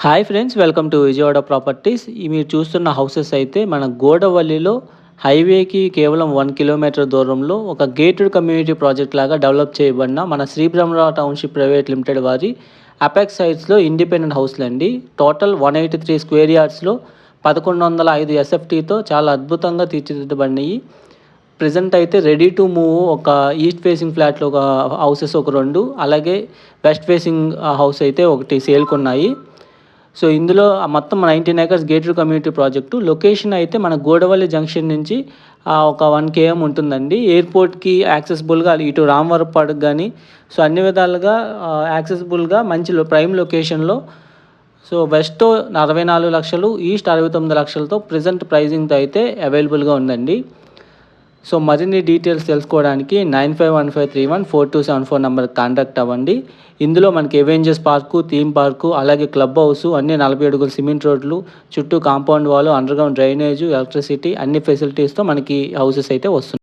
Hi friends, welcome to Vijayawada properties. ఈ మీరు చూస్తున్న హౌసెస్ అయితే మన గోడవల్లిలో హైవేకి కేవలం 1 కిలోమీటర్ దూరంలో ఒక గేటెడ్ కమ్యూనిటీ ప్రాజెక్ట్ లాగా డెవలప్ చేయబడిన మన Shri Brahmarao township private limited వారి అపెక్స్ సైట్స్లో ఇండిపెండెంట్ హౌస్లు అండి. టోటల్ 183 స్క్వేర్ యార్డ్స్లో 1105 ఎస్ఎఫ్టీతో చాలా అద్భుతంగా తీర్చిదిద్దబడినాయి. ప్రజెంట్ అయితే రెడీ టు మూవ్ ఒక ఈస్ట్ ఫేసింగ్ ఫ్లాట్లో ఒక హౌసెస్ ఒక 2, అలాగే వెస్ట్ ఫేసింగ్ హౌస్ అయితే ఒకటి సేల్కున్నాయి. సో ఇందులో మొత్తం 19 acres gated community project. Location అయితే మన గోడవల్లి జంక్షన్ నుంచి ఒక 1 km ఉంటుందండి. ఎయిర్పోర్ట్కి యాక్సెసిబుల్గా ఇటు రామవరపాడుకు కానీ సో అన్ని విధాలుగా యాక్సెసిబుల్గా మంచి ప్రైమ్ లొకేషన్లో. సో వెస్ట్ 64 లక్షలు, ఈస్ట్ 69 లక్షలతో ప్రజెంట్ ప్రైజింగ్తో అయితే అవైలబుల్గా ఉందండి. సో మరిన్ని డీటెయిల్స్ తెలుసుకోవడానికి 9515314274 నెంబర్కి కాంటాక్ట్ అవ్వండి. ఇందులో మనకి ఎవెంజర్స్ పార్కు, థీమ్ పార్కు, అలాగే క్లబ్ హౌస్, అన్ని 40 అడుగుల సిమెంట్ రోడ్లు, చుట్టూ compound wall, underground drainage, electricity అన్ని ఫెసిలిటీస్తో మనకి హౌసెస్ అయితే వస్తున్నాయి.